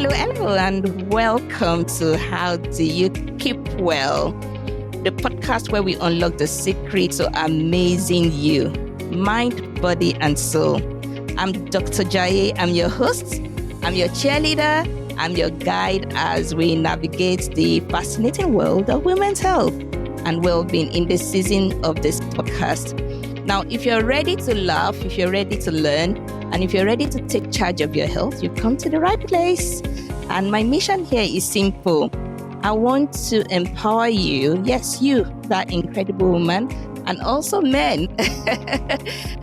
Hello, and welcome to How Do You Keep Well, the podcast where we unlock the secret to amazing you, mind, body, and soul. I'm Dr. Jaiye. I'm your host. I'm your cheerleader. I'm your guide as we navigate the fascinating world of women's health and well-being in this season of this podcast. Now, if you're ready to laugh, if you're ready to learn, and if you're ready to take charge of your health, you've come to the right place. And my mission here is simple. I want to empower you, yes, you, that incredible woman, and also men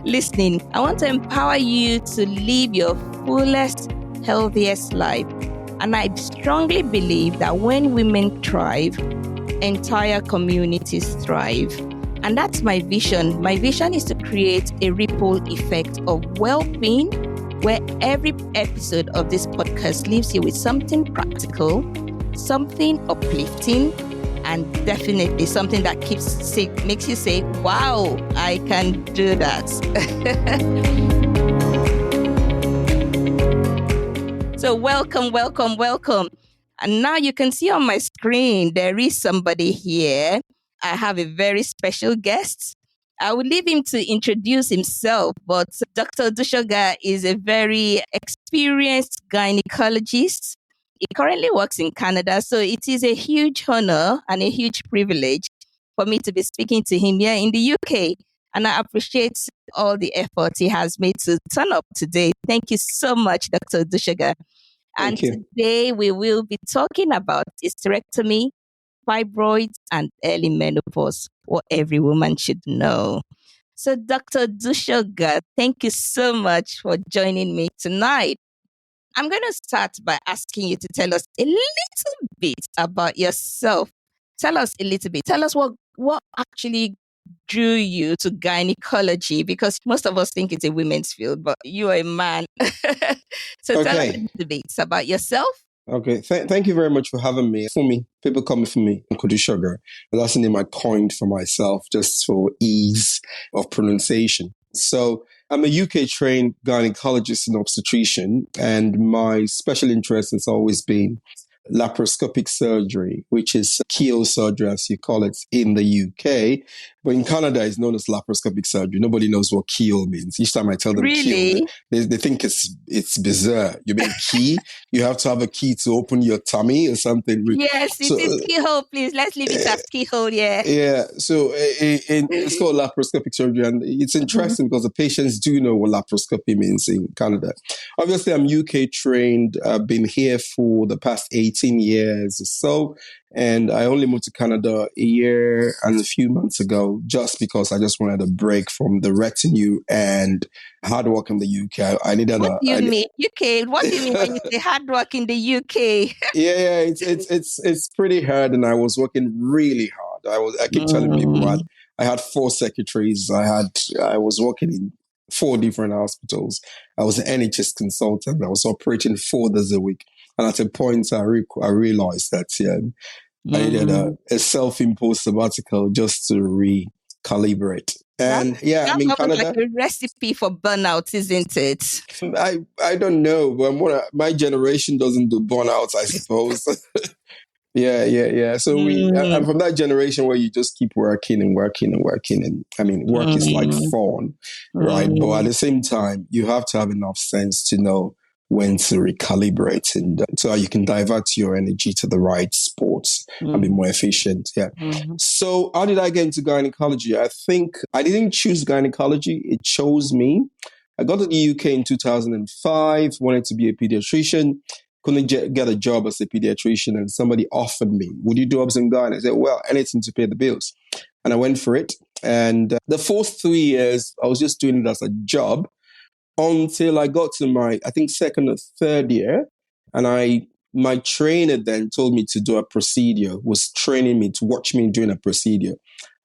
listening. I want to empower you to live your fullest, healthiest life. And I strongly believe that when women thrive, entire communities thrive. And that's my vision. My vision is to create a ripple effect of well-being where every episode of this podcast leaves you with something practical, something uplifting, and definitely something that makes you say, wow, I can do that. So welcome. And now you can see on my screen, there is somebody here. I have a very special guest. I will leave him to introduce himself, but Dr. Odusoga is a very experienced gynecologist. He currently works in Canada, so it is a huge honor and a huge privilege for me to be speaking to him here in the UK. And I appreciate all the effort he has made to turn up today. Thank you so much, Dr. Odusoga. And today we will be talking about hysterectomy, fibroids, and early menopause, what every woman should know. So, Dr. Odusoga, thank you so much for joining me tonight. I'm going to start by asking you to tell us a little bit about yourself. Tell us a little bit. Tell us what actually drew you to gynecology, because most of us think it's a women's field, but you are a man. So tell us a little bit about yourself. Okay, thank you very much for having me. For me, people call me Odusoga. That's the name I coined for myself just for ease of pronunciation. So I'm a UK-trained gynecologist and obstetrician, and my special interest has always been laparoscopic surgery, which is keyhole surgery, as you call it in the UK. But in Canada, it's known as laparoscopic surgery. Nobody knows what keyhole means. Each time I tell them keyhole, they think it's bizarre. You mean key? You have to have a key to open your tummy or something. Yes, it is keyhole, please. Let's leave it as keyhole, yeah. Yeah, so it's called laparoscopic surgery, and it's interesting because the patients do know what laparoscopy means in Canada. Obviously, I'm UK trained. I've been here for the past 18 years or so, and I only moved to Canada a year and a few months ago just because I just wanted a break from the retinue and hard work in the UK. I needed What do you mean UK? What do you mean when you say hard work in the UK? Yeah, it's pretty hard, and I was working really hard. I keep telling people I had 4 secretaries. I was working in 4 different hospitals. I was an NHS consultant. I was operating 4 days a week. And at a point, I realized that I needed a self-imposed sabbatical just to recalibrate. And that's Canada, like a recipe for burnout, isn't it? I don't know, but my generation doesn't do burnout, I suppose. Yeah. So I'm from that generation where you just keep working. And I mean, work is like fun, right? But at the same time, you have to have enough sense to know when to recalibrate, and so you can divert your energy to the right sports and be more efficient. Yeah. So how did I get into gynecology? I think I didn't choose gynecology. It chose me. I got to the UK in 2005, wanted to be a pediatrician, couldn't get a job as a pediatrician, and somebody offered me, would you do obs and gyne? I said, well, anything to pay the bills. And I went for it. And the first 3 years, I was just doing it as a job, until I got to my, I think, second or third year. And my trainer then told me to do a procedure, was training me to watch me doing a procedure.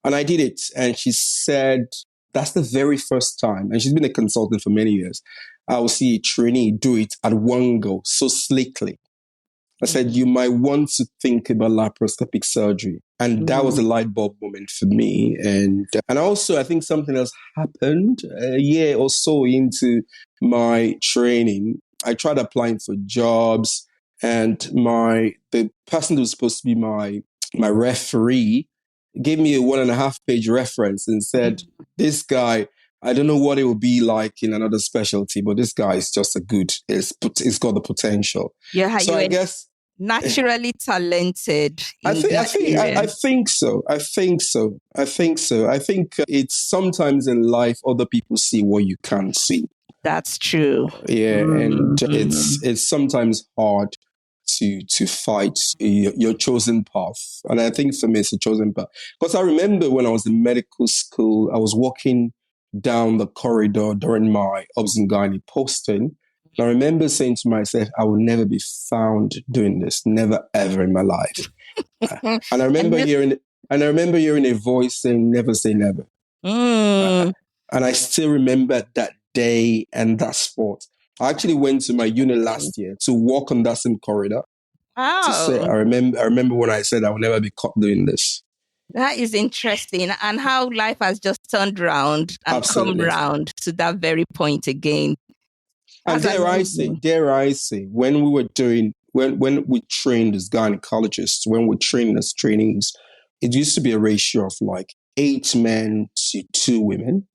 And I did it. And she said, that's the very first time. And she's been a consultant for many years. I will see a trainee do it at one go, so slickly. I said, you might want to think about laparoscopic surgery. And that was a light bulb moment for me. And also, I think something else happened a year or so into my training. I tried applying for jobs and the person who was supposed to be my referee gave me a 1.5 page reference and said, this guy, I don't know what it will be like in another specialty, but this guy is just it's got the potential. Yeah, So I guess naturally talented I in that area. I think so. I think it's sometimes in life other people see what you can't see. That's true. Yeah, and it's sometimes hard to fight your chosen path. And I think for me, it's a chosen path. Because I remember when I was in medical school, I was walking down the corridor during my obs and gynae posting. And I remember saying to myself, I will never be found doing this, never ever in my life. And I remember hearing a voice saying, never say never. And I still remember that day and that spot. I actually went to my unit last year to walk on that same corridor. Wow. To say, I remember when I said I will never be caught doing this. That is interesting, and how life has just turned around and Absolutely. come round to that very point again. That's and dare I say, when we trained as gynecologists, when we trained as trainees, it used to be a ratio of like 8 men to 2 women.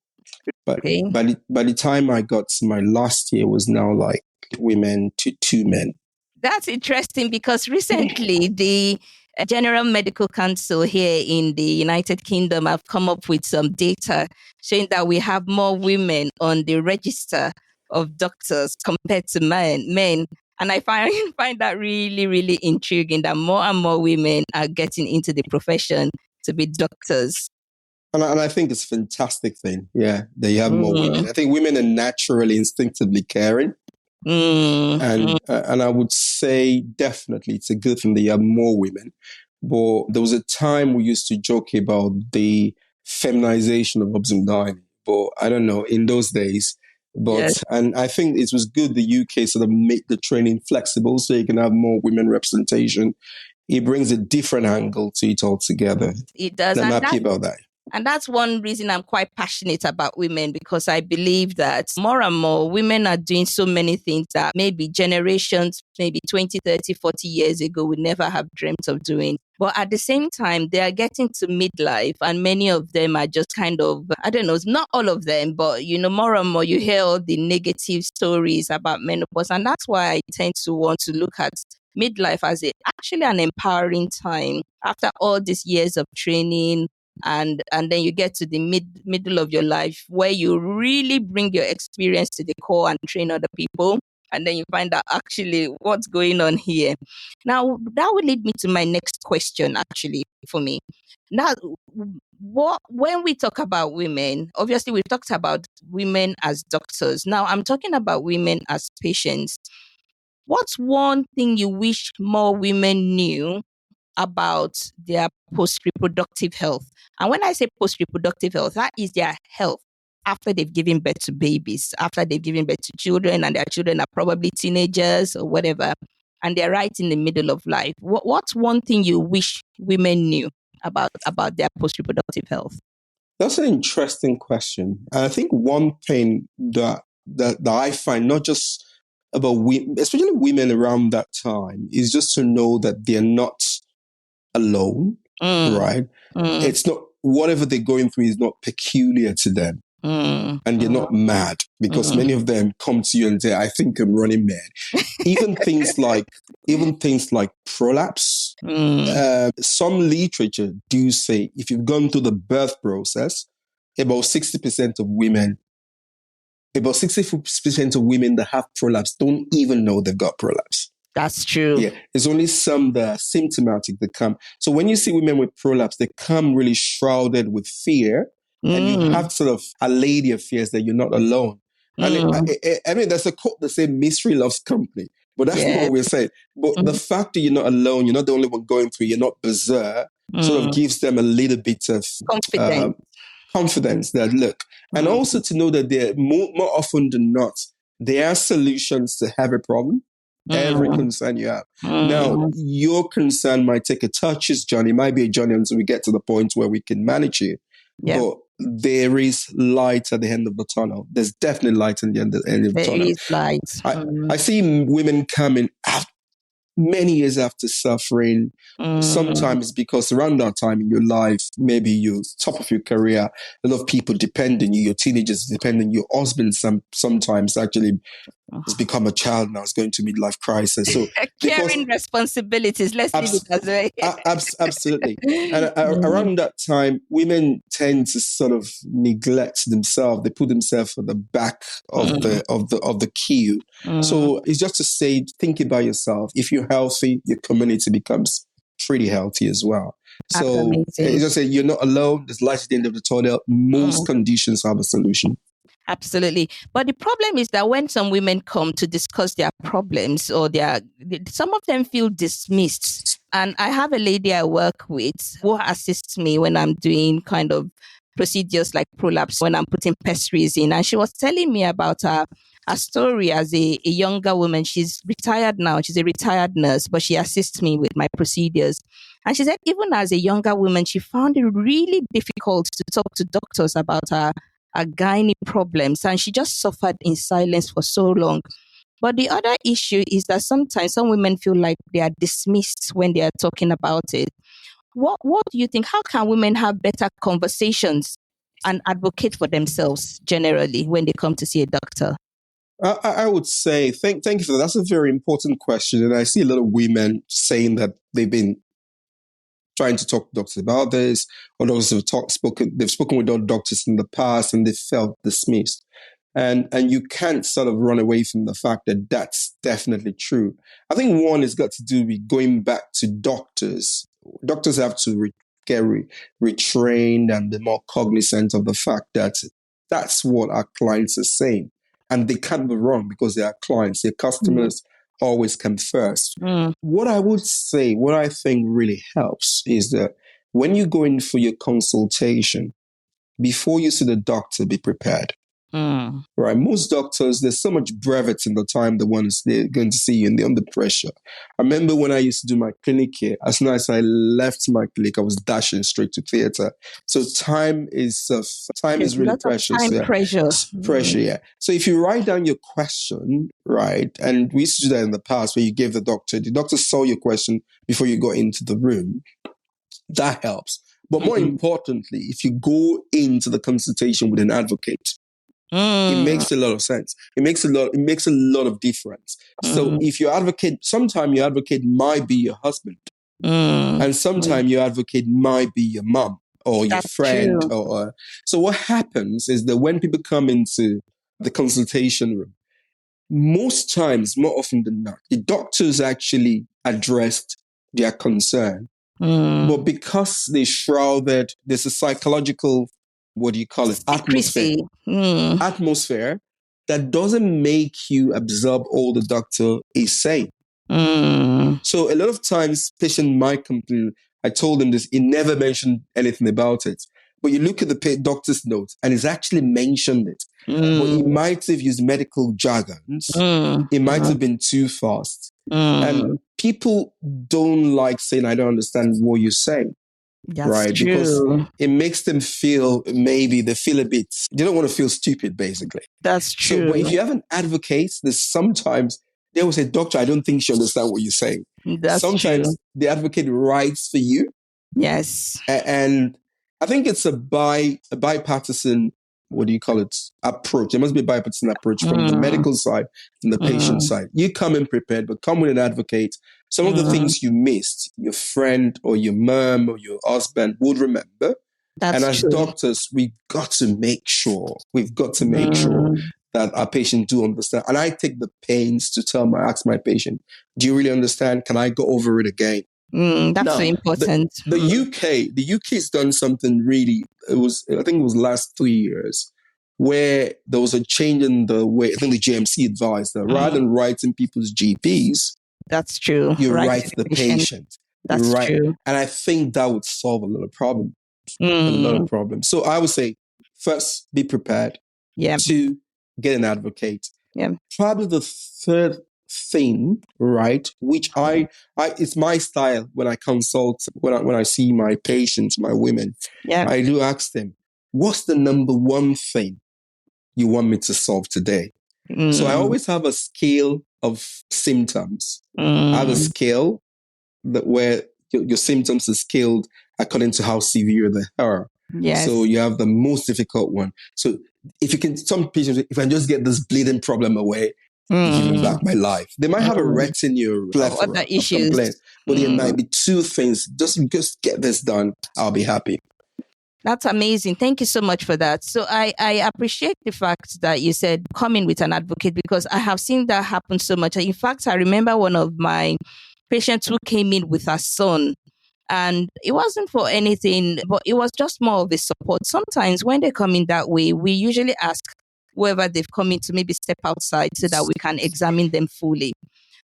But by the time I got to my last year, it was now like women to 2 men. That's interesting because recently the General Medical Council here in the United Kingdom have come up with some data showing that we have more women on the register of doctors compared to men. And I find that really, really intriguing that more and more women are getting into the profession to be doctors. And I think it's a fantastic thing, yeah, that you have more women. I think women are naturally, instinctively caring. And I would say definitely it's a good thing that you have more women. But there was a time we used to joke about the feminization of obs and gynae. But I don't know, in those days. But yes. And I think it was good the UK sort of made the training flexible so you can have more women representation. It brings a different angle to it altogether. It does. And I'm happy about that. And that's one reason I'm quite passionate about women, because I believe that more and more women are doing so many things that maybe generations, maybe 20, 30, 40 years ago would never have dreamt of doing. But at the same time, they are getting to midlife, and many of them are just kind of, I don't know, not all of them, but, more and more you hear all the negative stories about menopause. And that's why I tend to want to look at midlife as actually an empowering time after all these years of training. And then you get to the middle of your life where you really bring your experience to the core and train other people. And then you find out actually what's going on here. Now, that would lead me to my next question, actually, for me. Now, when we talk about women, obviously we've talked about women as doctors. Now, I'm talking about women as patients. What's one thing you wish more women knew about their post-reproductive health? And when I say post-reproductive health, that is their health after they've given birth to babies, after they've given birth to children, and their children are probably teenagers or whatever, and they're right in the middle of life. What's one thing you wish women knew about their post-reproductive health? That's an interesting question. And I think one thing that I find, not just about women, especially women around that time, is just to know that they're not alone, right? It's not, whatever they're going through is not peculiar to them. And they're not mad, because many of them come to you and say, I think I'm running mad. Even things like prolapse. Some literature do say if you've gone through the birth process, about 60% of women that have prolapse don't even know they've got prolapse. That's true. Yeah, there's only some that are symptomatic that come. So when you see women with prolapse, they come really shrouded with fear, and you have to sort of allay their fears that you're not alone. And I mean, there's a quote that says "Mystery loves company," but that's not what we're saying. But the fact that you're not alone, you're not the only one going through, you're not berserk, sort of gives them a little bit of confidence that look, and also to know that they're more often than not, there are solutions to every problem. Every concern you have. Now, your concern might take a touches journey. It might be a journey until we get to the point where we can manage it. Yeah. But there is light at the end of the tunnel. There's definitely light at the end of the tunnel. There is light. I see women coming many years after suffering. Sometimes because around that time in your life, maybe you're top of your career, a lot of people depend on you, your teenagers depend on your husband sometimes actually has become a child now, is going to midlife crisis. So carrying responsibilities, let's leave it as well. Absolutely. And around that time, women tend to sort of neglect themselves. They put themselves at the back of the queue. So it's just to say, think about yourself. If you're healthy, your community becomes pretty healthy as well. So it's just say you're not alone. There's light at the end of the tunnel. Most conditions have a solution. Absolutely. But the problem is that when some women come to discuss their problems or some of them feel dismissed. And I have a lady I work with who assists me when I'm doing kind of procedures like prolapse, when I'm putting pessaries in. And she was telling me about her story as a younger woman. She's retired now. She's a retired nurse, but she assists me with my procedures. And she said, even as a younger woman, she found it really difficult to talk to doctors about her gynae problems, and she just suffered in silence for so long. But the other issue is that sometimes some women feel like they are dismissed when they are talking about it. What do you think? How can women have better conversations and advocate for themselves generally when they come to see a doctor? I would say, thank you for that. That's a very important question. And I see a lot of women saying that they've been trying to talk to doctors about this, or doctors have they've spoken with other doctors in the past and they felt dismissed. And you can't sort of run away from the fact that that's definitely true. I think one has got to do with going back to doctors. Doctors have to get retrained and be more cognizant of the fact that that's what our clients are saying. And they can't be wrong because they are clients, their customers always come first. What I would say, what I think really helps is that when you go in for your consultation, before you see the doctor, be prepared. Right? Most doctors, there's so much brevity in the time they're going to see you and they're under pressure. I remember when I used to do my clinic here, as soon as I left my clinic, I was dashing straight to theater. So time is really precious. Pressure, yeah. So if you write down your question, right, and we used to do that in the past where you gave the doctor saw your question before you got into the room, that helps. But more importantly, if you go into the consultation with an advocate, it makes a lot of sense. It makes a lot of difference. So if you advocate, sometimes your advocate might be your husband, and sometimes your advocate might be your mom or your friend. So what happens is that when people come into the consultation room, most times, more often than not, the doctors actually addressed their concern, but because they shrouded, there's a psychological, what do you call it? Atmosphere that doesn't make you absorb all the doctor is saying. So a lot of times patient might complain. I told him this, he never mentioned anything about it. But you look at the doctor's notes and he's actually mentioned it. But he might have used medical jargons. It might have been too fast. And people don't like saying, I don't understand what you're saying. That's true. Because it makes them feel, maybe they feel they don't want to feel stupid, basically. That's true. So, but if you have an advocate, there's sometimes they will say, doctor, I don't think she understands what you're saying. Sometimes the advocate writes for you. Yes. And I think it's a bipartisan, what do you call it, approach. There must be a bipartisan approach from the medical side and the patient side. You come in prepared, but come with an advocate. Some of the things you missed, your friend or your mom or your husband would remember. And as doctors, we've got to make sure that our patients do understand. And I take the pains to ask my patient, do you really understand? Can I go over it again? That's so important. The UK has done something really, I think it was last 3 years, where there was a change in the way, I think the GMC advised that rather than writing people's GPs, that's true. You write the patient. That's true. And I think that would solve a lot of problems. So I would say, first, be prepared. Yeah. 2, get an advocate. Yeah. Probably the third thing, right, which I it's my style when I consult, when I see my patients, my women, I do ask them, what's the number one thing you want me to solve today? So I always have a scale of symptoms. I have a Mm. scale where your symptoms are scaled according to how severe they are. Yes. So you have the most difficult one. So if you can, some patients, if I just get this bleeding problem away, you're giving back my life. They might have a retinue Of other plethora of issues. complaints, but there might be two things. Just get this done, I'll be happy. That's amazing. Thank you so much for that. So I appreciate the fact that you said coming with an advocate, because I have seen that happen so much. In fact, I remember one of my patients who came in with her son, and it wasn't for anything, but it was just more of a support. Sometimes when they come in that way, we usually ask whoever they've come in to maybe step outside so that we can examine them fully.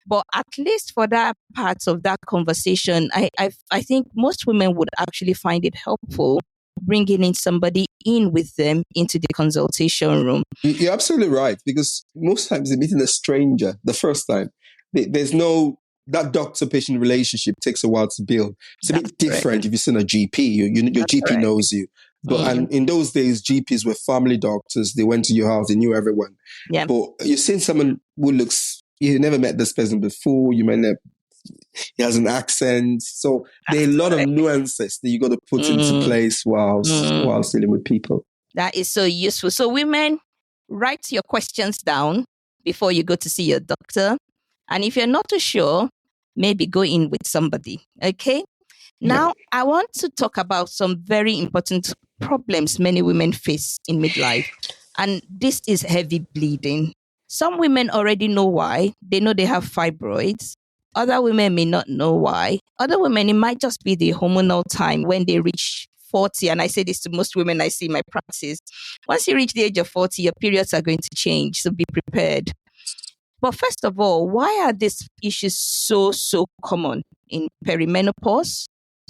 But at least for that part of that conversation, I think most women would actually find it helpful bringing in somebody in with them into the consultation room. You're absolutely right, because most times they're meeting a stranger the first time. There's no, that doctor-patient relationship takes a while to build. It's a bit different if you've seen a GP. Your GP knows you. But and in those days, GPs were family doctors. They went to your house. They knew everyone. Yeah. But you've seen someone who looks, you never met this person before. You might never, he has an accent. So there are a lot of nuances that you got to put into place whilst dealing with people. That is so useful. So women, write your questions down before you go to see your doctor. And if you're not too sure, maybe go in with somebody. Okay? Now, I want to talk about some very important problems many women face in midlife. And this is heavy bleeding. Some women already know why. They know they have fibroids. Other women may not know why. Other women, it might just be the hormonal time when they reach 40. And I say this to most women I see in my practice. Once you reach the age of 40, your periods are going to change. So be prepared. But first of all, why are these issues so common in perimenopause?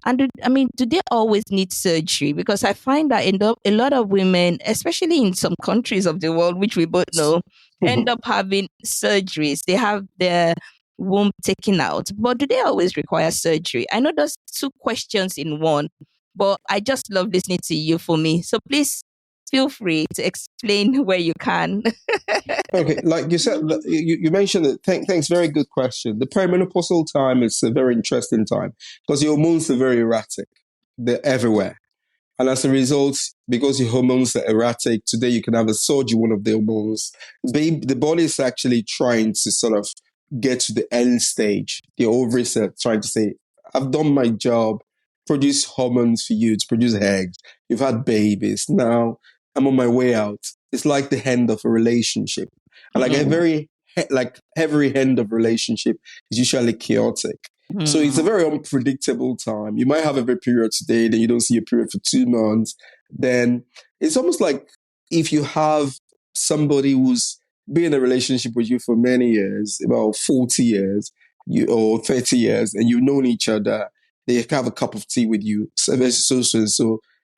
And do they always need surgery? Because I find that a lot of women, especially in some countries of the world, which we both know, end up having surgeries. They have their womb taken out. But do they always require surgery? I know there's two questions in one, but I just love listening to you for me. So please feel free to explain where you can. Okay, like you said, you mentioned it. Thanks, very good question. The perimenopausal time is a very interesting time because your hormones are very erratic. They're everywhere. And as a result, because your hormones are erratic, today you can have a surge in one of the hormones. The body is actually trying to sort of get to the end stage. The ovaries are trying to say, I've done my job, produce hormones for you to produce eggs. You've had babies. Now I'm on my way out. It's like the end of a relationship. And like every end of relationship is usually chaotic. So it's a very unpredictable time. You might have a period today, then you don't see a period for 2 months. Then it's almost like if you have somebody who's been in a relationship with you for many years, about 40 years or 30 years, and you've known each other, they have a cup of tea with you, so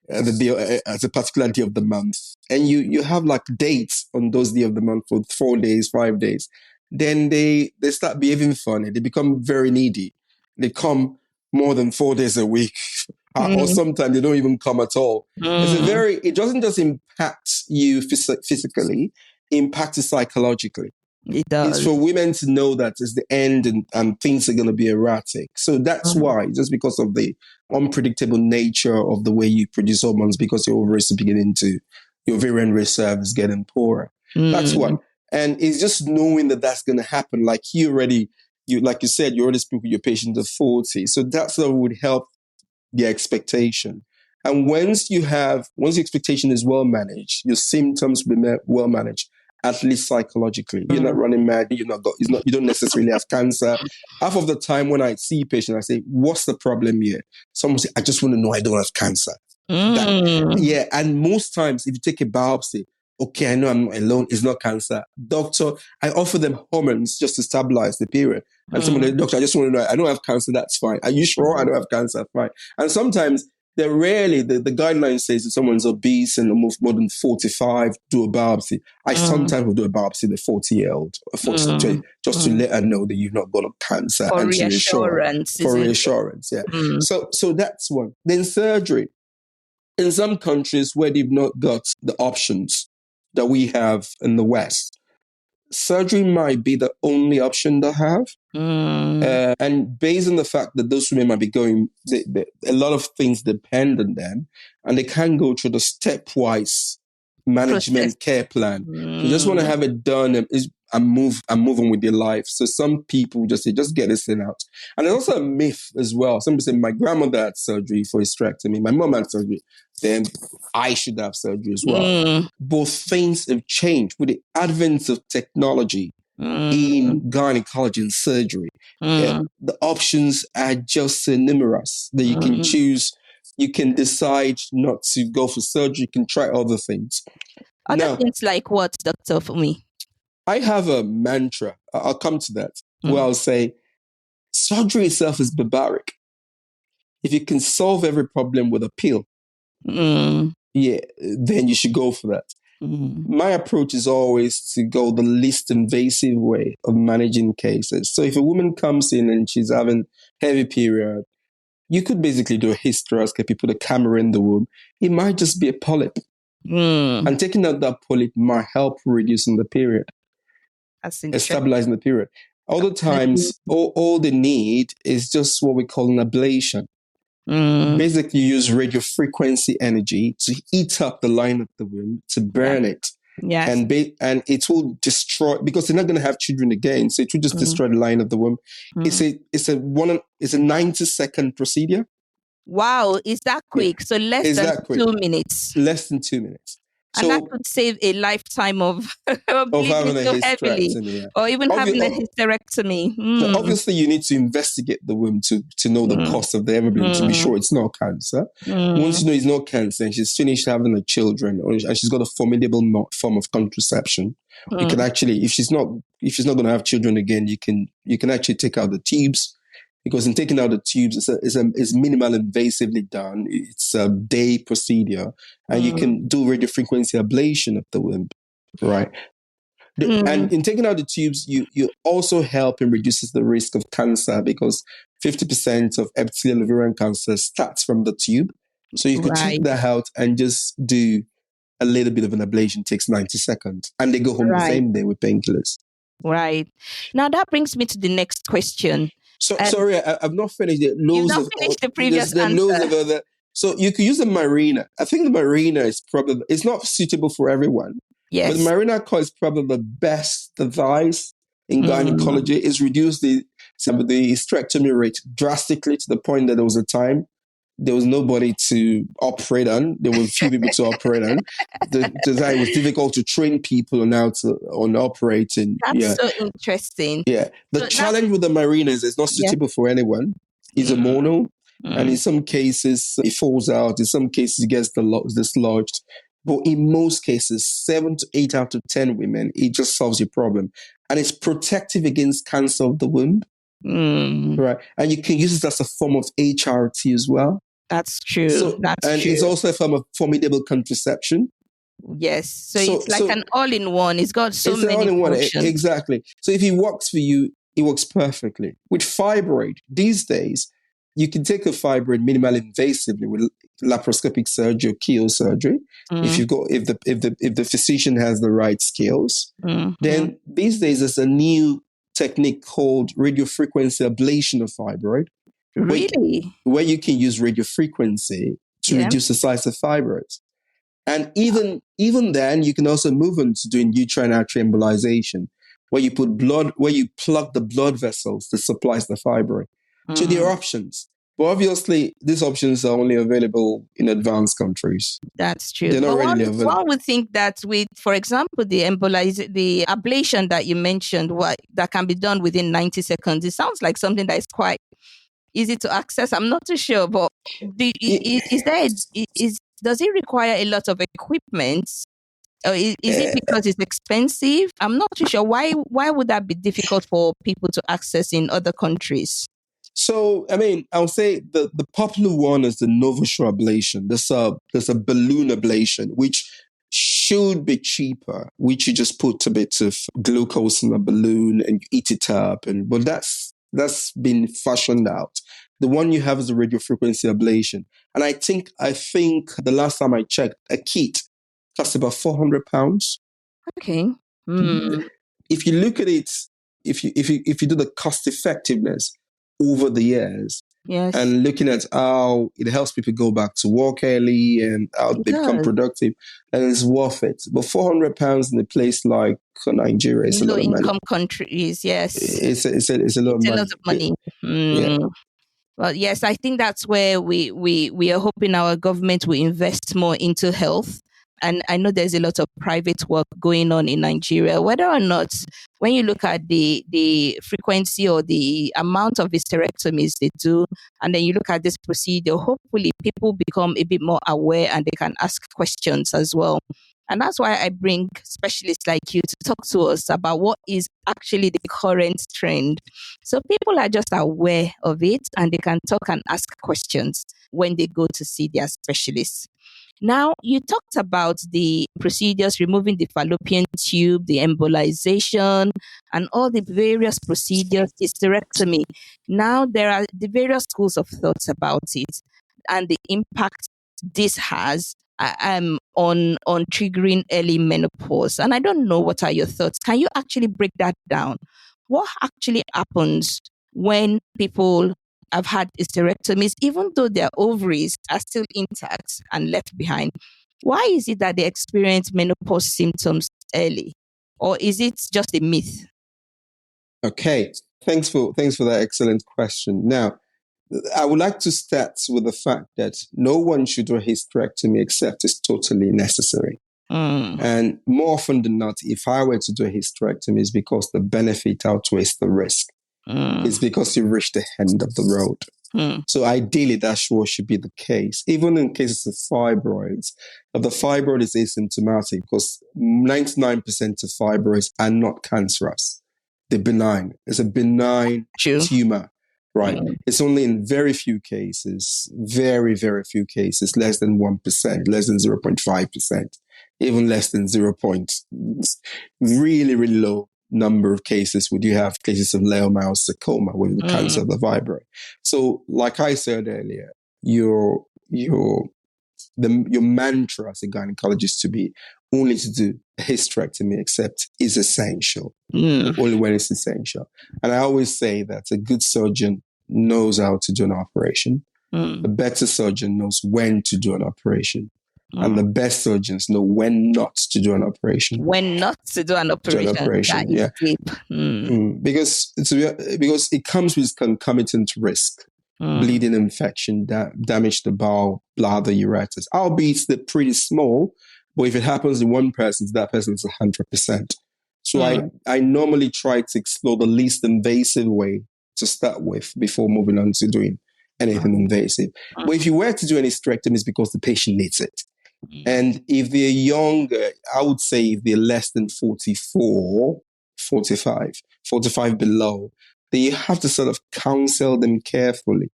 the day, at a particular day of the month, and you have like dates on those days of the month for 4 days, 5 days. Then they start behaving funny. They become very needy. They come more than 4 days a week, or sometimes they don't even come at all. It doesn't just impact you physically, it impacts you psychologically. It does. It's for women to know that it's the end and things are going to be erratic. So that's why, just because of the unpredictable nature of the way you produce hormones, because your ovaries are beginning to, your ovarian reserve is getting poorer. That's why. And it's just knowing that that's going to happen. Like like you said, you already speak with your patient at 40. So that's what would help the expectation. And once your expectation is well managed, your symptoms will be well managed, at least psychologically. You're not running mad. You don't necessarily have cancer. Half of the time when I see patients, I say, what's the problem here? Someone say, I just want to know I don't have cancer. And most times if you take a biopsy, okay, I know I'm not alone. It's not cancer. Doctor, I offer them hormones just to stabilize the period. And someone, doctor, I just want to know, I don't have cancer. That's fine. Are you sure I don't have cancer? Fine. And sometimes they're rarely, the guideline says if someone's obese and almost more than 45, do a biopsy. I sometimes will do a biopsy the 40-year-old, just to let her know that you've not got a cancer. For and reassurance. For reassurance, yeah. So that's one. Then surgery. In some countries where they've not got the options that we have in the West, surgery might be the only option they have. And based on the fact that those women might be going, a lot of things depend on them, and they can't go through the stepwise management care plan. They just want to have it done and moving with their life. So some people just say, just get this thing out. And there's also a myth as well. Some people say, my grandmother had surgery for hysterectomy, my mom had surgery, then I should have surgery as well. Both things have changed with the advent of technology in gynecology and surgery. The options are just so numerous that you can choose. You can decide not to go for surgery. You can try other things. Other things like what, doctor, for me? I have a mantra. I'll come to that. Where I'll say, surgery itself is barbaric. If you can solve every problem with a pill, then you should go for that. My approach is always to go the least invasive way of managing cases. So if a woman comes in and she's having heavy period, you could basically do a hysteroscopy, put a camera in the womb. It might just be a polyp. And taking out that polyp might help reducing the period. Stabilizing the period. Other times, all they need is just what we call an ablation. Basically, you use radio frequency energy to heat up the line of the womb, to burn it. And it will destroy, because they're not going to have children again, so it will just destroy the line of the womb. It's a 90-second procedure. Wow, is that quick? So less than 2 minutes. Less than 2 minutes. And that could save a lifetime of bleeding so heavily, or even having a hysterectomy. So obviously, you need to investigate the womb to know the cause of the everything, to be sure it's not cancer. Once you know it's not cancer and she's finished having the children, and she's got a formidable form of contraception, you can actually, if she's not going to have children again, you can actually take out the tubes. Because in taking out the tubes, it's minimal invasively done. It's a day procedure, and you can do radiofrequency ablation of the womb, right? And in taking out the tubes, you also help and reduces the risk of cancer, because 50% of epithelial ovarian cancer starts from the tube. So you could take that out and just do a little bit of an ablation. It takes 90 seconds, and they go home the same day with painkillers. Right. Now that brings me to the next question. So sorry, I've not finished it. You've not finished the previous answer. So you could use the Mirena. I think the Mirena it's not suitable for everyone. Yes. But the Mirena coil is probably the best device in gynecology. It's reduced the hysterectomy rate drastically, to the point that there was a time there was nobody to operate on. There were few people to operate on. It was difficult to train people on how to operate. That's so interesting. Yeah. The challenge with the Mirena is it's not suitable for anyone. It's a mono. And in some cases, it falls out. In some cases, it gets dislodged. But in most cases, 7 to 8 out of 10 women, it just solves your problem. And it's protective against cancer of the womb. Right. And you can use it as a form of HRT as well. That's true. It's also a form of formidable contraception. Yes. So it's like an all-in-one. It's got so many functions. Exactly. So if it works for you, it works perfectly. With fibroid, these days, you can take a fibroid minimally invasively with laparoscopic surgery or keyhole surgery. If the physician has the right skills, then these days there's a new technique called radiofrequency ablation of fibroid. Really? Where you can use radiofrequency to reduce the size of fibroids. And even then, you can also move on to doing uterine artery embolization, where you plug the blood vessels that supplies the fibroid. So there are options. But obviously, these options are only available in advanced countries. That's true. They're not readily available. One would think that with, for example, the ablation that you mentioned, that can be done within 90 seconds, it sounds like something that is quite easy to access. I'm not too sure, but does it require a lot of equipment? Or is it because it's expensive? I'm not too sure. Why would that be difficult for people to access in other countries? So, I mean, I'll say the popular one is the NovoSure ablation. There's a balloon ablation, which should be cheaper, which you just put a bit of glucose in a balloon and you eat it up. But that's been fashioned out. The one you have is a radiofrequency ablation. And I think the last time I checked, a kit costs about £400. Okay. if you look at it, if you do the cost effectiveness over the years, Yes. and looking at how it helps people go back to work early and how they become productive, and it's worth it. But £400 in a place like Nigeria is a lot of money. Low-income countries, yes. It's a lot of money. It's a lot of money. Yeah. Well, yes, I think that's where we are hoping our government will invest more into health. And I know there's a lot of private work going on in Nigeria, whether or not, when you look at the frequency or the amount of hysterectomies they do, and then you look at this procedure, hopefully people become a bit more aware and they can ask questions as well. And that's why I bring specialists like you to talk to us about what is actually the current trend. So people are just aware of it and they can talk and ask questions when they go to see their specialists. Now, you talked about the procedures, removing the fallopian tube, the embolization, and all the various procedures, hysterectomy. Now, there are the various schools of thoughts about it and the impact this has on triggering early menopause. And I don't know, what are your thoughts? Can you actually break that down? What actually happens when people have had hysterectomies, even though their ovaries are still intact and left behind? Why is it that they experience menopause symptoms early? Or is it just a myth? Okay, thanks for that excellent question. Now, I would like to start with the fact that no one should do a hysterectomy except it's totally necessary. And more often than not, if I were to do a hysterectomy, it's because the benefit outweighs the risk. It's because you reach the end of the road. So ideally, that's what should be the case. Even in cases of fibroids, the fibroid is asymptomatic because 99% of fibroids are not cancerous. They're benign. It's a benign tumor, right? It's only in very few cases, very, very few cases, less than 1%, less than 0.5%, even less than 0. Really, really low number of cases would you have cases of leiomyosarcoma with the cancer of the fibroid. So, like I said earlier, your mantra as a gynecologist to be only to do a hysterectomy except is essential, only when it's essential. And I always say that a good surgeon knows how to do an operation. A better surgeon knows when to do an operation. And the best surgeons know when not to do an operation. When not to do an operation. That is deep. Because it comes with concomitant risk. Bleeding, infection, damage to the bowel, bladder, ureters. Albeit they're pretty small, but if it happens in one person, that person's 100%. So I normally try to explore the least invasive way to start with before moving on to doing anything invasive. But if you were to do any hysterectomy, it's because the patient needs it. And if they're younger, I would say if they're less than 44, 45 below, then you have to sort of counsel them carefully,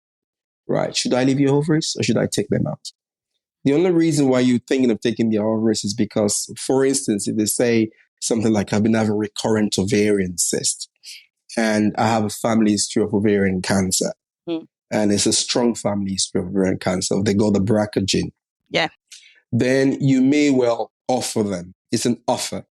right? Should I leave your ovaries or should I take them out? The only reason why you're thinking of taking the ovaries is because, for instance, if they say something like, I've been having recurrent ovarian cyst and I have a family history of ovarian cancer, and it's a strong family history of ovarian cancer, they go the BRCA gene. Yeah. Then you may well offer them. It's an offer,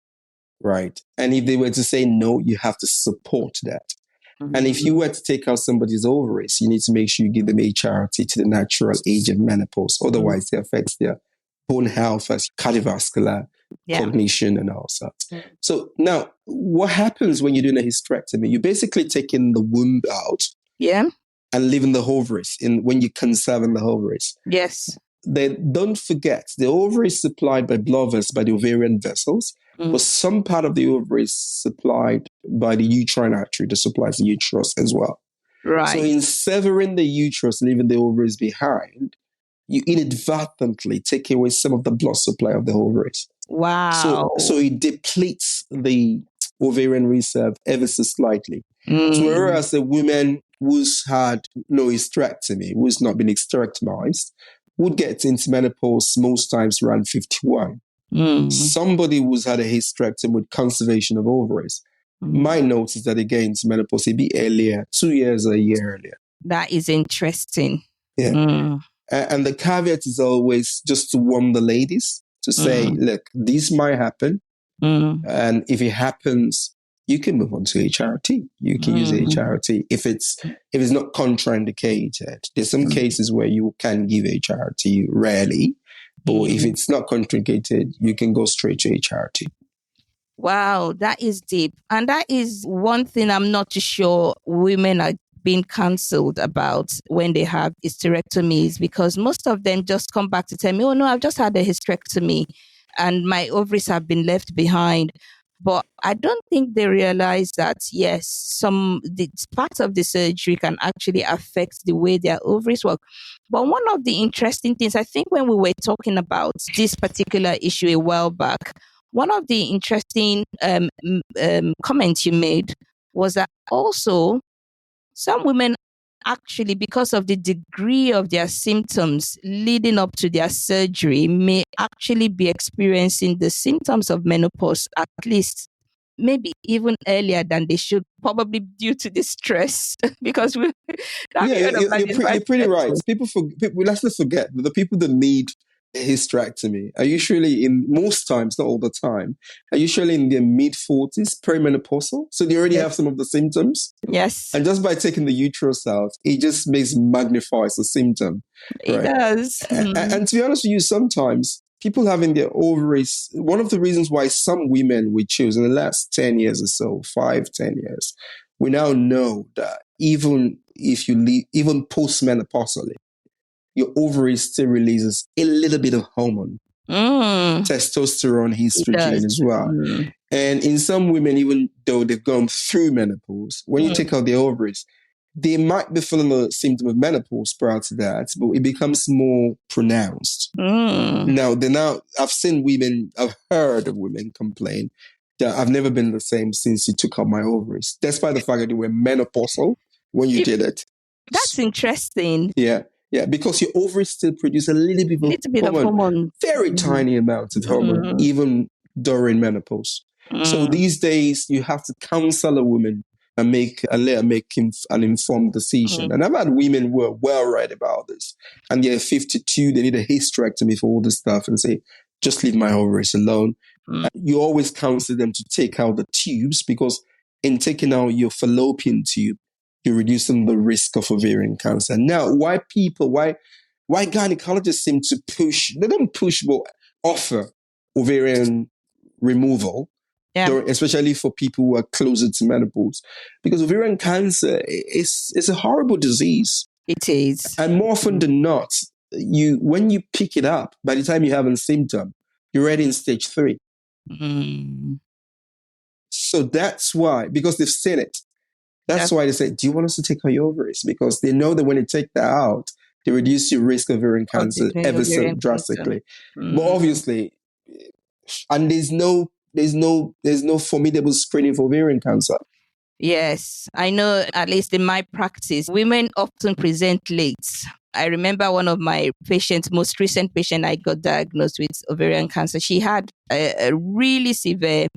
right? And if they were to say no, you have to support that. And if you were to take out somebody's ovaries, you need to make sure you give them HRT to the natural age of menopause. Otherwise, it affects their bone health, cardiovascular, cognition, and all that. So now, what happens when you're doing a hysterectomy? You're basically taking the womb out and leaving the ovaries when you're conserving the ovaries. Yes. Then don't forget, the ovary is supplied by blood vessels, by the ovarian vessels, but some part of the ovary is supplied by the uterine artery that supplies the uterus as well. Right. So in severing the uterus, leaving the ovaries behind, you inadvertently take away some of the blood supply of the ovaries. Wow. So it depletes the ovarian reserve ever so slightly. So whereas a woman who's had no hysterectomy, who's not been hysterectomized, would get into menopause most times around 51. Somebody who's had a hysterectomy with conservation of ovaries might notice that they get into menopause a bit earlier, 2 years or a year earlier. That is interesting. Yeah. And the caveat is always just to warn the ladies to say, look, this might happen. And if it happens, you can move on to HRT. You can use HRT if it's not contraindicated. There's some cases where you can give HRT rarely, but if it's not contraindicated, you can go straight to HRT. Wow, that is deep. And that is one thing I'm not too sure women are being cancelled about when they have hysterectomies, because most of them just come back to tell me, oh no, I've just had a hysterectomy and my ovaries have been left behind. But I don't think they realize that, yes, part of the surgery can actually affect the way their ovaries work. But one of the interesting things, I think when we were talking about this particular issue a while back, one of the interesting comments you made was that also some women actually, because of the degree of their symptoms leading up to their surgery, may actually be experiencing the symptoms of menopause, at least maybe even earlier than they should, probably due to the stress. Because you're pretty right. People, let's not forget that the people that need hysterectomy are usually most times, not all the time, are usually in their mid-40s, perimenopausal. So they already have some of the symptoms. Yes. And just by taking the uterus out, it just magnifies the symptom. Right? It does. And to be honest with you, sometimes people having their ovaries, one of the reasons why some women we choose in the last 10 years or so, 5-10 years, we now know that even if you leave, even postmenopausally, your ovaries still releases a little bit of hormone, testosterone, estrogen as well. And in some women, even though they've gone through menopause, when you take out their ovaries, they might be feeling a symptom of menopause prior to that, but it becomes more pronounced. Now, I've heard of women complain that I've never been the same since you took out my ovaries, despite the fact that they were menopausal when you did it. That's interesting. Yeah, because your ovaries still produce a little bit of hormone. Very tiny amounts of hormone, even during menopause. So these days, you have to counsel a woman and let her make an informed decision. And I've had women who are well read about this, and they're 52, they need a hysterectomy for all this stuff, and say, just leave my ovaries alone. You always counsel them to take out the tubes, because in taking out your fallopian tube, you're reducing the risk of ovarian cancer. Now, why gynecologists seem to push, they don't push, but offer ovarian removal, especially for people who are closer to menopause, because ovarian cancer is a horrible disease. It is. And more often than not, when you pick it up, by the time you have a symptom, you're already in stage 3. So that's why, because they've seen it. That's why they say, do you want us to take out your ovaries? Because they know that when they take that out, they reduce your risk of ovarian cancer ever so drastically. But obviously, and there's no formidable screening for ovarian cancer. Yes, I know, at least in my practice, women often present late. I remember one of my most recent patient, I got diagnosed with ovarian cancer. She had a really severe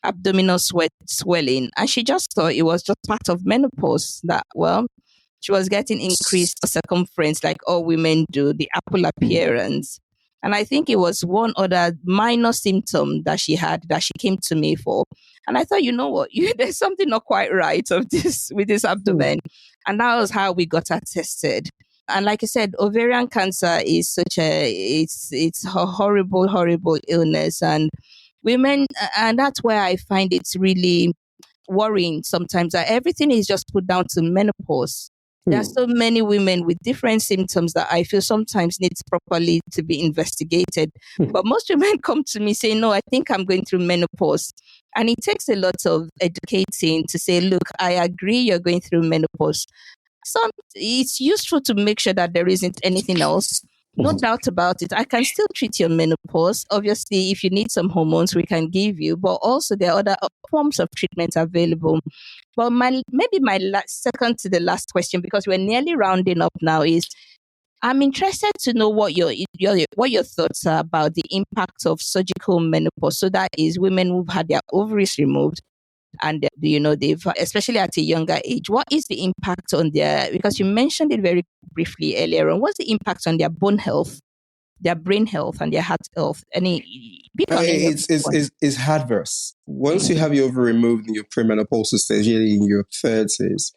abdominal swelling, and she just thought it was just part of menopause, that, well, she was getting increased circumference like all women do, the apple appearance. And I think it was one other minor symptom that she had that she came to me for. And I thought, you know what, there's something not quite right with this abdomen. And that was how we got her tested. And like I said, ovarian cancer is it's a horrible, horrible illness. And women, and that's where I find it's really worrying sometimes, that everything is just put down to menopause. There are so many women with different symptoms that I feel sometimes needs properly to be investigated. But most women come to me saying, no, I think I'm going through menopause. And it takes a lot of educating to say, look, I agree you're going through menopause. So it's useful to make sure that there isn't anything else. No doubt about it. I can still treat your menopause. Obviously, if you need some hormones, we can give you, but also there are other forms of treatment available. But maybe my second to the last question, because we're nearly rounding up now, is I'm interested to know what your thoughts are about the impact of surgical menopause. So that is women who've had their ovaries removed, and they've, especially at a younger age, what is the impact on because you mentioned it very briefly earlier on, what's the impact on their bone health? their brain health and their heart health? Any bit on any of It's adverse. Once you Mm. have your ovary removed in your premenopausal stage, usually in your 30s,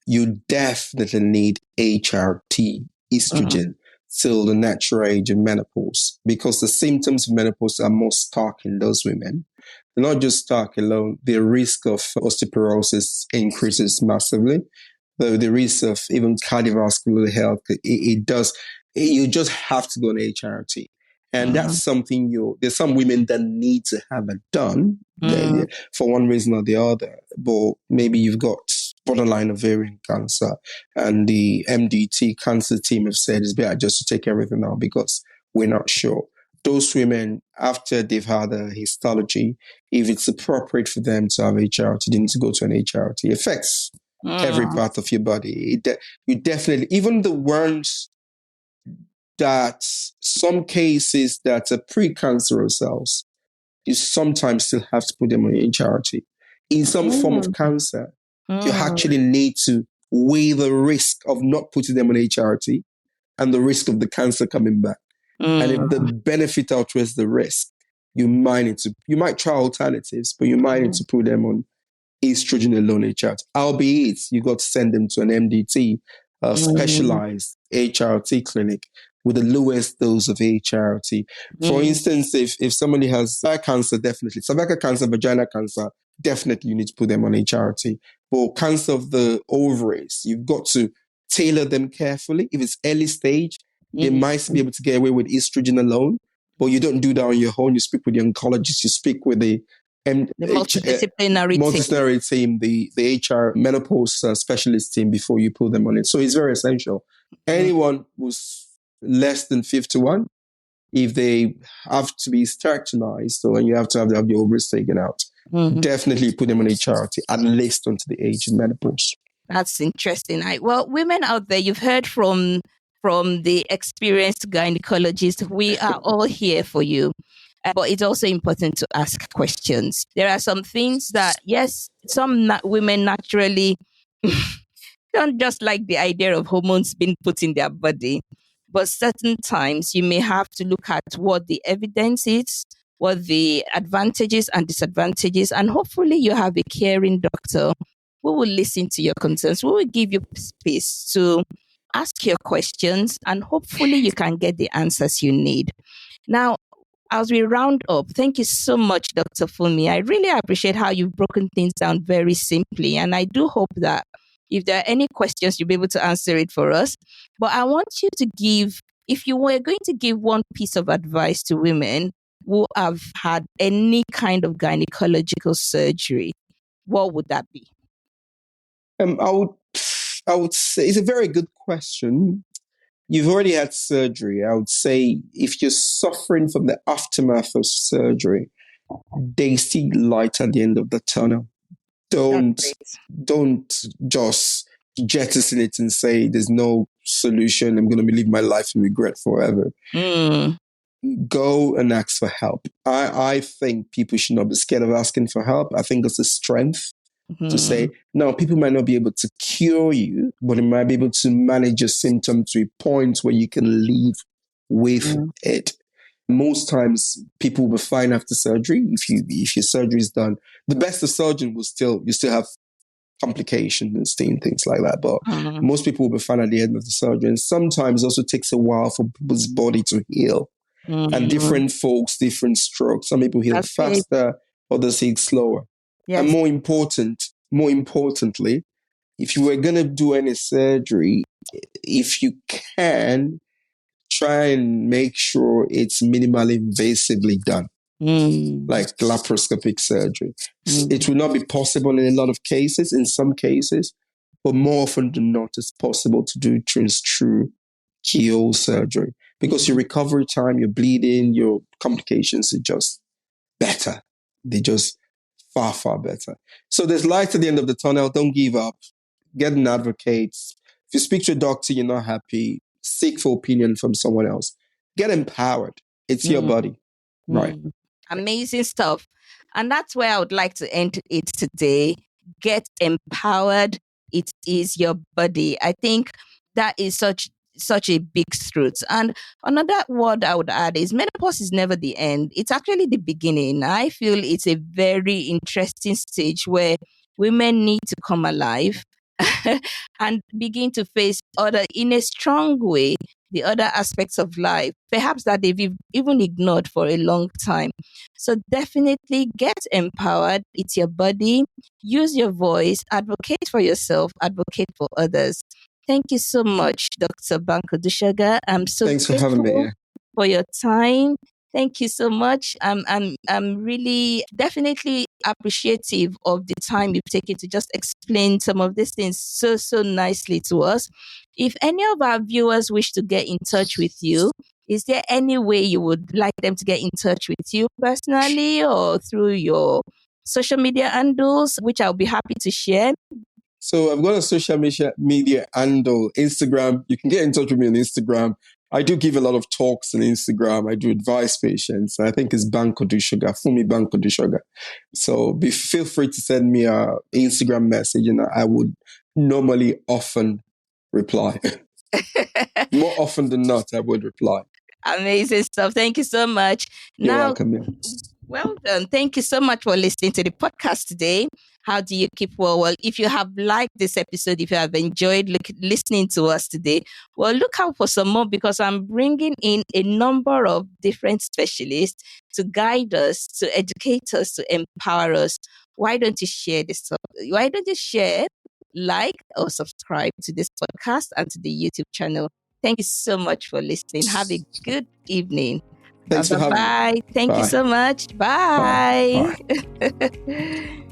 you definitely need HRT, estrogen, till the natural age of menopause, because the symptoms of menopause are more stark in those women. They're not just stark alone, the risk of osteoporosis increases massively. The risk of even cardiovascular health, it does. You just have to go on HRT. And that's something there's some women that need to have it done for one reason or the other. But maybe you've got borderline ovarian cancer and the MDT cancer team have said it's better just to take everything out because we're not sure. Those women, after they've had a histology, if it's appropriate for them to have HRT, they need to go to an HRT. It affects every part of your body. You definitely, even the ones that some cases that are precancerous cells, you sometimes still have to put them on HRT. In some form of cancer, you actually need to weigh the risk of not putting them on HRT and the risk of the cancer coming back. And if the benefit outweighs the risk, you might try alternatives, but you might need to put them on estrogen alone HRT. Albeit, you got to send them to an MDT, specialized HRT clinic with the lowest dose of HRT. For instance, if somebody has cancer, definitely cervical cancer, vagina cancer, definitely you need to put them on HRT. But cancer of the ovaries, you've got to tailor them carefully. If it's early stage, they might be able to get away with estrogen alone, but you don't do that on your own. You speak with the oncologist, you speak with the multidisciplinary team, the HR menopause specialist team before you put them on it. So it's very essential. Anyone who's less than 51, if they have to be hysterectomized, so you have to have the ovaries taken out, definitely put them on HRT at least until the age of menopause. That's interesting. Well, women out there, you've heard from the experienced gynecologist. We are all here for you. But it's also important to ask questions. There are some things that, yes, some women naturally don't just like the idea of hormones being put in their body. But certain times you may have to look at what the evidence is, what the advantages and disadvantages, and hopefully you have a caring doctor who will listen to your concerns, who will give you space to ask your questions, and hopefully you can get the answers you need. Now, as we round up, thank you so much, Dr. Funmi. I really appreciate how you've broken things down very simply. And I do hope that if there are any questions, you'll be able to answer it for us. But I want you to give, if you were going to give one piece of advice to women who have had any kind of gynecological surgery, what would that be? I would say it's a very good question. You've already had surgery. I would say if you're suffering from the aftermath of surgery, they see light at the end of the tunnel. Don't just jettison it and say there's no solution. I'm going to live my life in regret forever. Go and ask for help. I think people should not be scared of asking for help. I think it's a strength to say, no, people might not be able to cure you, but they might be able to manage your symptoms to a point where you can live with it. Most times people will be fine after surgery. If your surgery is done, the best of surgeon you still have complications and things like that. But most people will be fine at the end of the surgery. And sometimes it also takes a while for people's body to heal. And different folks, different strokes. Some people heal faster, others heal slower. Yes. And more importantly, if you were going to do any surgery, if you can, try and make sure it's minimally invasively done, like laparoscopic surgery. It will not be possible in a lot of cases, in some cases, but more often than not, it's possible to do true keyhole surgery because your recovery time, your bleeding, your complications are just better. They just far, far better. So there's light at the end of the tunnel. Don't give up. Get an advocate. If you speak to a doctor, you're not happy, seek for opinion from someone else. Get empowered. It's your body. Right. Amazing stuff. And that's where I would like to end it today. Get empowered. It is your body. I think that is such such a big truth. And another word I would add is menopause is never the end. It's actually the beginning. I feel it's a very interesting stage where women need to come alive and begin to face other in a strong way the other aspects of life, perhaps that they've even ignored for a long time. So definitely get empowered. It's your body. Use your voice. Advocate for yourself. Advocate for others. Thank you so much, Dr. Bank Odusoga. I'm so Thanks for having me. grateful for your time. Thank you so much. I'm really definitely appreciative of the time you've taken to just explain some of these things so nicely to us. If any of our viewers wish to get in touch with you, is there any way you would like them to get in touch with you personally or through your social media handles, which I'll be happy to share? So I've got a social media handle, Instagram. You can get in touch with me on Instagram. I do give a lot of talks on Instagram. I do advise patients. I think it's Bank Odusoga, Fumi Bank Odusoga. So feel free to send me an Instagram message, and I would normally often reply. More often than not, I would reply. Amazing stuff. Thank you so much. You're welcome. Yeah. Well done. Thank you so much for listening to the podcast today. How do you keep well? Well, if you have liked this episode, if you have enjoyed listening to us today, well, look out for some more because I'm bringing in a number of different specialists to guide us, to educate us, to empower us. Why don't you share this stuff? Why don't you share, like, or subscribe to this podcast and to the YouTube channel? Thank you so much for listening. Have a good evening. Thanks for having me. Bye. Thank you so much. Bye. Bye.